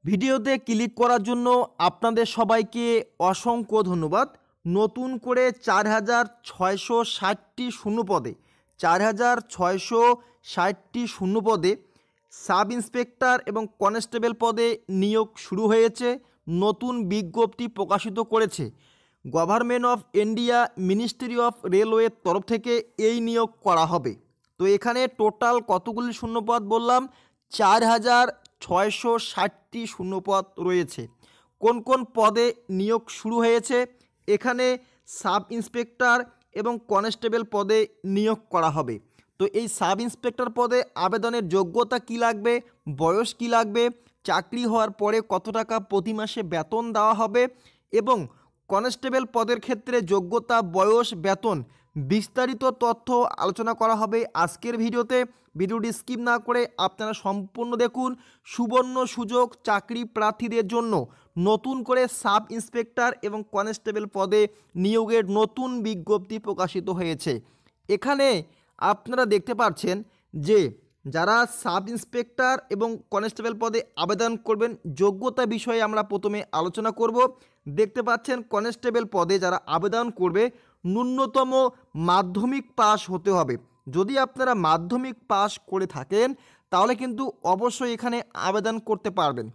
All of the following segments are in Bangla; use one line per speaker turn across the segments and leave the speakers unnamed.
ভিডিওতে ক্লিক করার জন্য আপনাদের সবাইকে অসংখ্য ধন্যবাদ। নতুন করে 4660টি শূন্যপদে 4660টি শূন্যপদে সাব ইন্সপেক্টর এবং কনস্টেবল পদে নিয়োগ শুরু হয়েছে। নতুন বিজ্ঞপ্তি প্রকাশিত করেছে government of India, ministry of রেলওয়ের তরফ থেকে এই নিয়োগ করা হবে। তো এখানে টোটাল কতগুলি শূন্যপদ বললাম? 4660টি শূন্যপদ রয়েছে। কোন কোন পদে নিয়োগ শুরু হয়েছে? এখানে সাব ইন্সপেক্টর এবং কনস্টেবল পদে নিয়োগ করা হবে। তো এই সাব ইন্সপেক্টর পদে আবেদনের যোগ্যতা কি লাগবে, বয়স কি লাগবে, চাকরি হওয়ার পরে কত টাকা প্রতি মাসে বেতন দেওয়া হবে এবং কনস্টেবল পদের ক্ষেত্রে যোগ্যতা, বয়স, বেতন বিস্তারিত তথ্য আলোচনা করা হবে আজকের ভিডিওতে। ভিডিওটি স্কিপ না করে আপনারা সম্পূর্ণ দেখুন। সুবর্ণ সুযোগ চাকরি প্রার্থীদের জন্য নতুন করে সাব ইন্সপেক্টর এবং কনস্টেবল পদে নিয়োগের নতুন বিজ্ঞপ্তি প্রকাশিত হয়েছে। এখানে আপনারা দেখতে পাচ্ছেন যে যারা সাব ইন্সপেক্টর এবং কনস্টেবল পদে আবেদন করবেন যোগ্যতা বিষয়ে আমরা প্রথমে আলোচনা করব। দেখতে পাচ্ছেন কনস্টেবল পদে যারা আবেদন করবে ন্যূনতম মাধ্যমিক পাস হতে হবে। যদি আপনারা মাধ্যমিক পাস করে থাকেন তাহলে কিন্তু অবশ্যই এখানে আবেদন করতে পারবেন।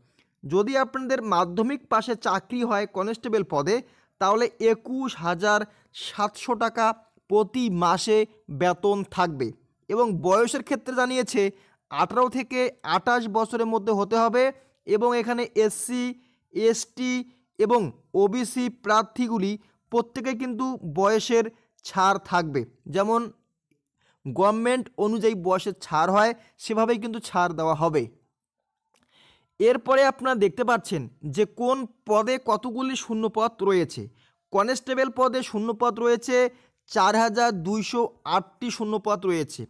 যদি আপনাদের মাধ্যমিক পাশে চাকরি হয় কনস্টেবল পদে তাহলে 21,700 টাকা প্রতি মাসে বেতন থাকবে এবং বয়সের ক্ষেত্রে জানিয়েছে 18 থেকে 28 বছরের মধ্যে হতে হবে এবং এখানে এসসি, এসটি এবং ওবিসি প্রার্থীগুলি প্রত্যেকে কিন্তু বয়সের ছাড় থাকবে। যেমন গভর্নমেন্ট অনুযায়ী বয়সের ছাড় হয় সেভাবেই কিন্তু ছাড় দেওয়া হবে। এরপরে আপনারা দেখতে পাচ্ছেন যে কোন পদে কতগুলি শূন্যপদ রয়েছে। কনস্টেবল পদে শূন্যপদ রয়েছে 4208টি শূন্যপদ রয়েছে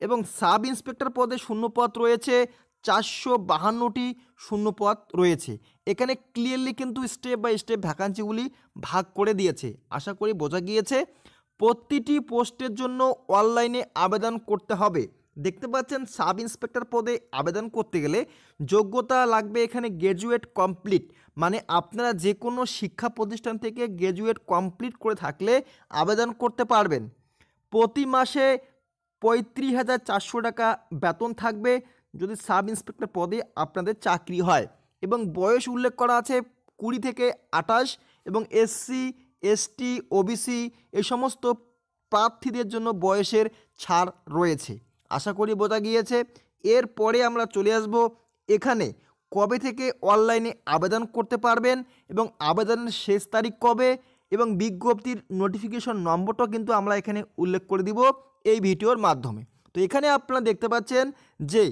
এবং সাব ইন্সপেক্টর পদে শূন্যপদ রয়েছে 452টি শূন্যপদ রয়েছে। এখানে ক্লিয়ারলি কিন্তু স্টেপ বাই স্টেপ ভ্যাকান্সিগুলি ভাগ করে দিয়েছে। আশা করি বোঝা গিয়েছে। প্রতিটি পোস্টের জন্য অনলাইনে আবেদন করতে হবে। দেখতে পাচ্ছেন সাব ইন্সপেক্টর পদে আবেদন করতে গেলে যোগ্যতা লাগবে এখানে গ্র্যাজুয়েট কমপ্লিট, মানে আপনারা যে কোনো শিক্ষা প্রতিষ্ঠান থেকে গ্র্যাজুয়েট কমপ্লিট করে থাকলে আবেদন করতে পারবেন। প্রতি মাসে 35,400 টাকা বেতন থাকবে যদি সাব ইন্সপেক্টর পদে আপনাদের চাকরি হয় এবং বয়স উল্লেখ করা আছে 20 থেকে 28 এবং এসসি, এসটি, ওবিসি এই সমস্ত প্রার্থীদের জন্য বয়সের ছাড় রয়েছে। আশা করি বোঝা গিয়েছে। এরপরে আমরা চলে আসব এখানে কবে থেকে অনলাইনে আবেদন করতে পারবেন এবং আবেদনের শেষ তারিখ কবে এবং বিজ্ঞপ্তির নোটিফিকেশন নম্বরটাও কিন্তু আমরা এখানে উল্লেখ করে দিব এই ভিডিওর মাধ্যমে। তো এখানে আপনারা দেখতে পাচ্ছেন যে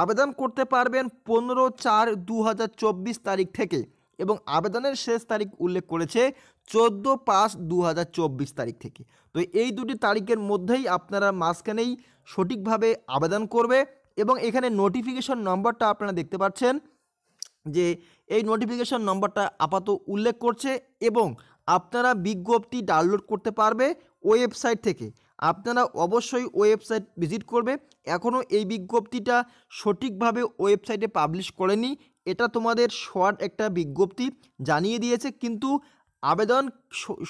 আবেদন করতে পারবেন 15/4/2024 তারিখ থেকে এবং আবেদনের শেষ তারিখ উল্লেখ করেছে 14/5/2024 তারিখ থেকে। তো এই দুটি তারিখের মধ্যেই আপনারা মাঝখানেই সঠিকভাবে আবেদন করবে এবং এখানে নোটিফিকেশন নম্বরটা আপনারা দেখতে পাচ্ছেন যে এই নোটিফিকেশন নম্বরটা আপাতত উল্লেখ করছে এবং আপনারা বিজ্ঞপ্তি ডাউনলোড করতে পারবে ওয়েবসাইট থেকে। আপনারা অবশ্যই ওয়েবসাইট ভিজিট করবে। এখনও এই বিজ্ঞপ্তিটা সঠিকভাবে ওয়েবসাইটে পাবলিশ করেনি, এটা তোমাদের শর্ট একটা বিজ্ঞপ্তি জানিয়ে দিয়েছে, কিন্তু আবেদন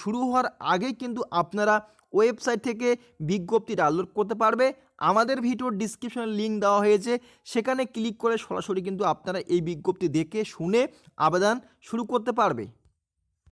শুরু হওয়ার আগেই কিন্তু আপনারা ওয়েবসাইট থেকে বিজ্ঞপ্তি ডাউনলোড করতে পারবে। আমাদের ভিডিওর ডিসক্রিপশনে লিঙ্ক দেওয়া হয়েছে, সেখানে ক্লিক করে সরাসরি কিন্তু আপনারা এই বিজ্ঞপ্তি দেখে শুনে আবেদন শুরু করতে পারবে।